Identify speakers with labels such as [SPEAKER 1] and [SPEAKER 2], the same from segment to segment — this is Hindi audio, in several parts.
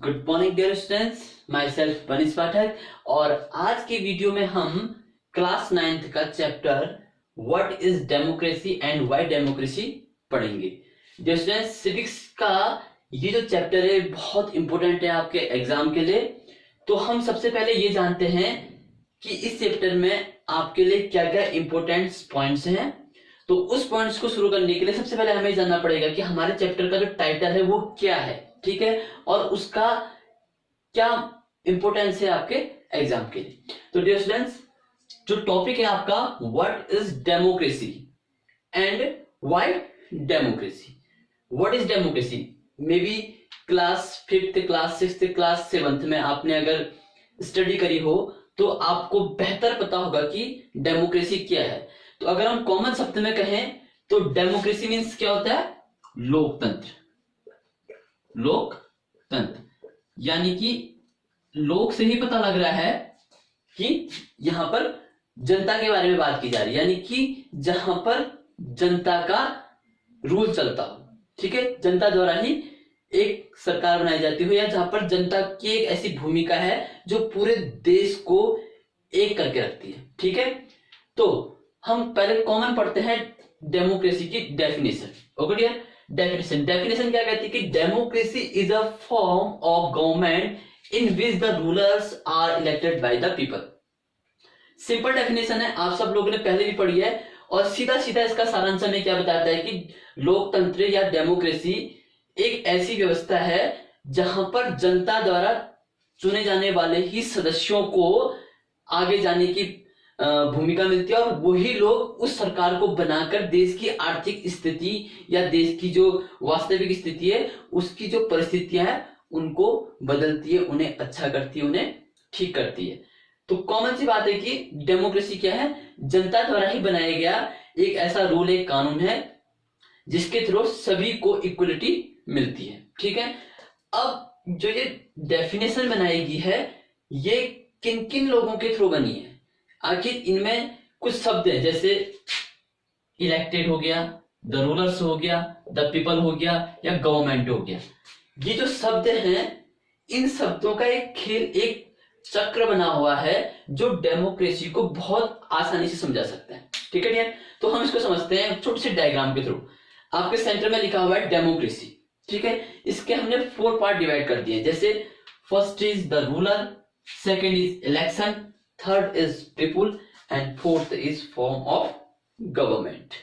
[SPEAKER 1] Good morning dear students, myself Manish Pathak. और आज की वीडियो में हम क्लास 9th का chapter what is democracy and why democracy पढ़ेंगे। डियर स्टूडेंट्स, सिविक्स का ये जो चैप्टर है बहुत इंपॉर्टेंट है आपके एग्जाम के लिए। तो हम सबसे पहले ये जानते हैं कि इस चैप्टर में आपके लिए क्या क्या इंपॉर्टेंट पॉइंट्स हैं। तो उस पॉइंट्स को शुरू करने के लिए सबसे पहले हमें जानना पड़ेगा कि हमारे चैप्टर का जो टाइटल है वो क्या है, ठीक है, और उसका क्या इंपॉर्टेंस है आपके एग्जाम के लिए। तो डियर स्टूडेंट्स, जो टॉपिक है आपका what is democracy and why democracy. What is democracy may be class 5th class 6th class 7th में आपने अगर स्टडी करी हो तो आपको बेहतर पता होगा कि डेमोक्रेसी क्या है। तो अगर हम कॉमन शब्द में कहें तो डेमोक्रेसी मीन्स क्या होता है? लोकतंत्र। लोकतंत्र यानी कि लोक से ही पता लग रहा है कि यहां पर जनता के बारे में बात की जा रही है, यानी कि जहां पर जनता का रूल चलता हो, ठीक है, जनता द्वारा ही एक सरकार बनाई जाती हो, या जहां पर जनता की एक ऐसी भूमिका है जो पूरे देश को एक करके रखती है, ठीक है। तो हम पहले कॉमन पढ़ते हैं डेमोक्रेसी की डेफिनेशन। ओके डियर, डेफिनेशन क्या कहती है कि democracy is a form of government in which the rulers are elected by the people. Simple definition है, आप सब लोगों ने पहले भी पढ़ी है, और सीधा सीधा इसका सारांश में क्या बताता है कि लोकतंत्र या डेमोक्रेसी एक ऐसी व्यवस्था है जहां पर जनता द्वारा चुने जाने वाले ही सदस्यों को आगे जाने की भूमिका मिलती है, और वही लोग उस सरकार को बनाकर देश की आर्थिक स्थिति या देश की जो वास्तविक स्थिति है उसकी जो परिस्थितियां हैं उनको बदलती है, उन्हें अच्छा करती है, उन्हें ठीक करती है। तो कॉमन सी बात है कि डेमोक्रेसी क्या है? जनता द्वारा ही बनाया गया एक ऐसा रूल, एक कानून है जिसके थ्रू सभी को इक्वलिटी मिलती है, ठीक है। अब जो ये डेफिनेशन बनाई गई है ये किन किन लोगों के थ्रू बनी है? आखिर इनमें कुछ शब्द है, जैसे इलेक्टेड हो गया, द रूलर्स हो गया, द पीपल हो गया, या गवर्नमेंट हो गया। ये जो शब्द हैं इन शब्दों का एक खेल, एक चक्र बना हुआ है जो डेमोक्रेसी को बहुत आसानी से समझा सकता है, ठीक है डियर। तो हम इसको समझते हैं छोटे से डायग्राम के थ्रू। आपके सेंटर में लिखा हुआ है डेमोक्रेसी, ठीक है। इसके हमने 4 पार्ट डिवाइड कर दिए, जैसे first is the ruler, second is election, third is people, and fourth is form of government.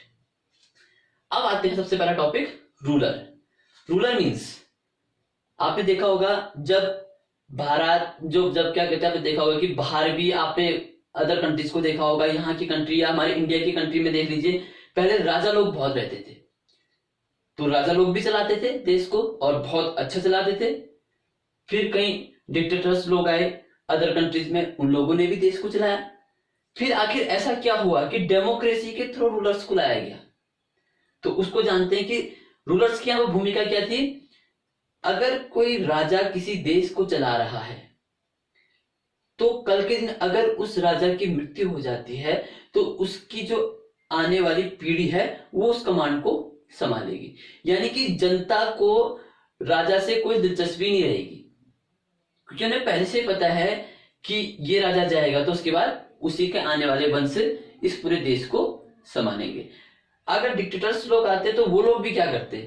[SPEAKER 1] अब आते हैं सबसे पहला टॉपिक रूलर। रूलर मीन्स आपने देखा होगा जब भारत जब क्या कहते हैं, आपने देखा होगा कि बाहर भी आपने अदर कंट्रीज को देखा होगा, यहाँ की कंट्री या हमारे इंडिया की कंट्री में देख लीजिए, पहले राजा लोग बहुत रहते थे, तो राजा लोग भी चलाते थे देश को और बहुत अच्छा चलाते थे। फिर कई डिक्टेटर्स लोग आए अदर कंट्रीज में, उन लोगों ने भी देश को चलाया। फिर आखिर ऐसा क्या हुआ कि डेमोक्रेसी के थ्रू रूलर्स को लाया गया। तो उसको जानते हैं कि रूलर्स की यहाँ भूमिका क्या थी। अगर कोई राजा किसी देश को चला रहा है तो कल के दिन अगर उस राजा की मृत्यु हो जाती है तो उसकी जो आने वाली पीढ़ी है वो उस कमांड को संभालेगी, यानी कि जनता को राजा से कोई दिलचस्पी नहीं रहेगी, क्योंकि उन्हें पहले से पता है कि ये राजा जाएगा तो उसके बाद उसी के आने वाले वंश इस पूरे देश को संभालेंगे। अगर डिक्टेटर्स लोग आते तो वो लोग भी क्या करते,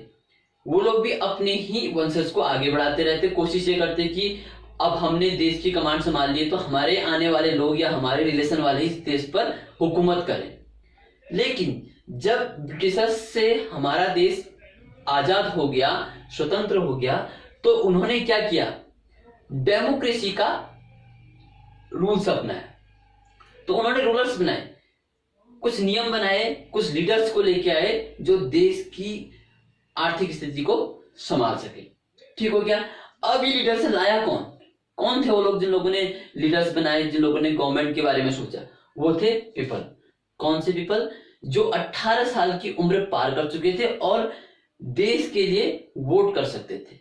[SPEAKER 1] वो लोग भी अपने ही वंशज को आगे बढ़ाते रहते, कोशिश ये करते कि अब हमने देश की कमांड संभाल ली तो हमारे आने वाले लोग या हमारे रिलेशन वाले इस देश पर हुकूमत करें। लेकिन जब ब्रिटिशर्स से हमारा देश आजाद हो गया, स्वतंत्र हो गया, तो उन्होंने क्या किया, डेमोक्रेसी का रूल्स अपनाया। तो उन्होंने रूलर्स बनाए, कुछ नियम बनाए, कुछ लीडर्स को लेके आए जो देश की आर्थिक स्थिति को संभाल सके, ठीक हो गया। अब ये लीडर्स लाया कौन थे वो लोग जिन लोगों ने लीडर्स बनाए, जिन लोगों ने गवर्नमेंट के बारे में सोचा? वो थे पीपल। कौन से पीपल? जो 18 साल की उम्र पार कर चुके थे और देश के लिए वोट कर सकते थे,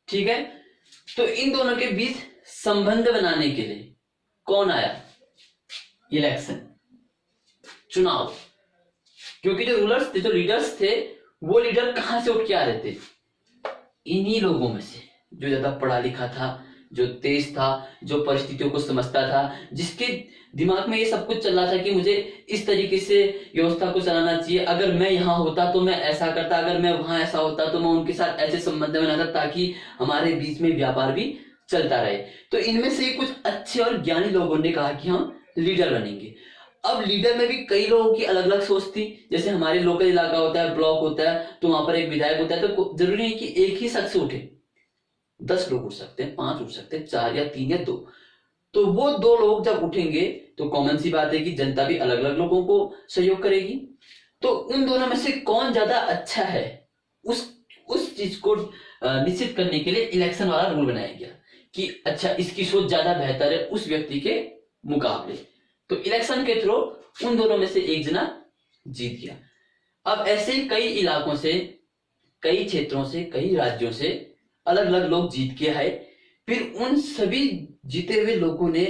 [SPEAKER 1] ठीक है। तो इन दोनों के बीच संबंध बनाने के लिए कौन आया? इलेक्शन, चुनाव। क्योंकि जो रूलर्स थे, जो लीडर्स थे, वो लीडर कहां से उठ के आ रहे थे? इन्हीं लोगों में से जो ज्यादा पढ़ा लिखा था, जो तेज था, जो परिस्थितियों को समझता था, जिसके दिमाग में ये सब कुछ चल रहा था कि मुझे इस तरीके से व्यवस्था को चलाना चाहिए, अगर मैं यहाँ होता तो मैं ऐसा करता, अगर मैं वहां ऐसा होता तो मैं उनके साथ ऐसे संबंध बनाता ताकि हमारे बीच में व्यापार भी चलता रहे। तो इनमें से कुछ अच्छे और ज्ञानी लोगों ने कहा कि हम लीडर बनेंगे। अब लीडर में भी कई लोगों की अलग अलग सोच थी। जैसे हमारे लोकल इलाका होता है, ब्लॉक होता है, तो वहां पर एक विधायक होता है, तो जरूरी नहीं कि एक ही शख्स उठे, 10 लोग उठ सकते हैं, 5 उठ सकते हैं, 4 या 3 या 2। तो वो 2 लोग जब उठेंगे तो कॉमन सी बात है कि जनता भी अलग अलग लोगों को सहयोग करेगी। तो उन दोनों में से कौन ज्यादा अच्छा है, उस चीज को निश्चित करने के लिए इलेक्शन वाला रूल बनाया गया कि अच्छा इसकी सोच ज्यादा बेहतर है उस व्यक्ति के मुकाबले। तो इलेक्शन के थ्रू उन दोनों में से एक जना जीत गया। अब ऐसे कई इलाकों से, कई क्षेत्रों से, कई राज्यों से अलग अलग लोग जीत के आए। फिर उन सभी जीते हुए लोगों ने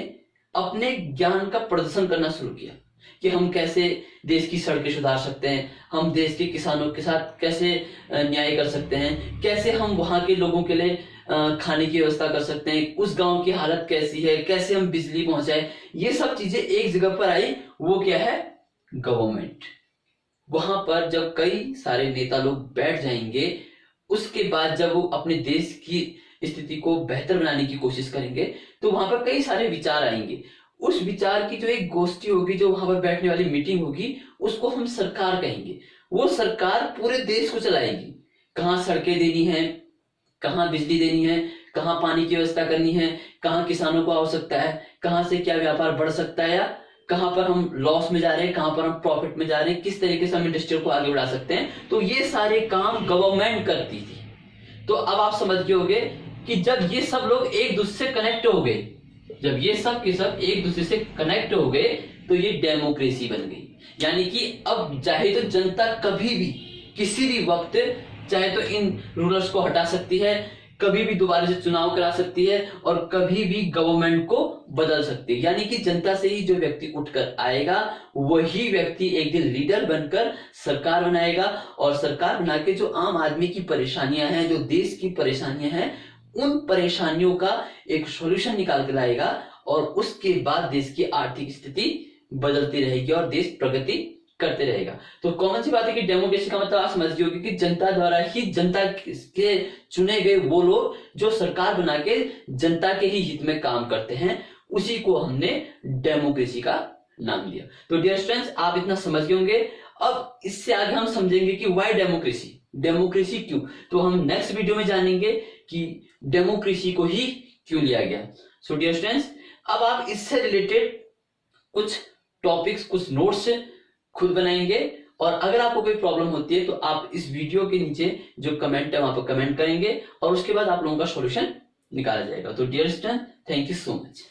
[SPEAKER 1] अपने ज्ञान का प्रदर्शन करना शुरू किया कि हम कैसे देश की सड़कें सुधार सकते हैं, हम देश के किसानों के साथ कैसे न्याय कर सकते हैं, कैसे हम वहां के लोगों के लिए खाने की व्यवस्था कर सकते हैं, उस गांव की हालत कैसी है, कैसे हम बिजली पहुंचाए। ये सब चीजें एक जगह पर आई, वो क्या है, गवर्नमेंट। वहां पर जब कई सारे नेता लोग बैठ जाएंगे, उसके बाद जब वो अपने देश की स्थिति को बेहतर बनाने की कोशिश करेंगे, तो वहां पर कई सारे विचार आएंगे। उस विचार की जो एक गोष्ठी होगी, जो वहां पर बैठने वाली मीटिंग होगी, उसको हम सरकार कहेंगे। वो सरकार पूरे देश को चलाएगी। कहाँ सड़कें देनी है, कहाँ बिजली देनी है, कहाँ पानी की व्यवस्था करनी है, कहाँ किसानों को आवश्यकता है, कहाँ से क्या व्यापार बढ़ सकता है, या कहां पर हम लॉस में जा रहे हैं, कहां पर हम प्रॉफिट में जा रहे हैं, किस तरीके से हम इंडस्ट्री को आगे बढ़ा सकते हैं। तो ये सारे काम गवर्नमेंट करती थी। तो अब आप समझ गए होंगे कि जब ये सब लोग एक दूसरे से कनेक्ट हो गए, जब ये सब के सब एक दूसरे से कनेक्ट हो गए, तो ये डेमोक्रेसी बन गई। यानी कि अब चाहे तो जनता कभी भी किसी भी वक्त चाहे तो इन रूलर्स को हटा सकती है, कभी भी दोबारा से चुनाव करा सकती है, और कभी भी गवर्नमेंट को बदल सकती है। यानी कि जनता से ही जो व्यक्ति उठकर आएगा, वही व्यक्ति एक दिन लीडर बनकर सरकार बनाएगा, और सरकार बना के जो आम आदमी की परेशानियां हैं, जो देश की परेशानियां हैं, उन परेशानियों का एक सॉल्यूशन निकाल के लाएगा, और उसके बाद देश की आर्थिक स्थिति बदलती रहेगी और देश प्रगति करते रहेगा। तो कॉमन सी बात है कि डेमोक्रेसी का मतलब आप समझ गए होंगे कि जनता द्वारा ही, जनता के चुने गए वो लोग जो सरकार बना के जनता के ही हित में काम करते हैं, उसी को हमने डेमोक्रेसी का नाम दिया। तो डियर स्टूडेंट्स, आप इतना समझ गए होंगे। अब इससे आगे हम समझेंगे कि व्हाई डेमोक्रेसी, डेमोक्रेसी क्यों। तो हम नेक्स्ट वीडियो में जानेंगे कि डेमोक्रेसी को ही क्यों लिया गया। सो डियर स्टूडेंट्स, अब आप इससे रिलेटेड कुछ टॉपिक्स, कुछ नोट्स खुद बनाएंगे, और अगर आपको कोई प्रॉब्लम होती है तो आप इस वीडियो के नीचे जो कमेंट है वहां पर कमेंट करेंगे, और उसके बाद आप लोगों का सॉल्यूशन निकाला जाएगा। तो dear student, thank you so much.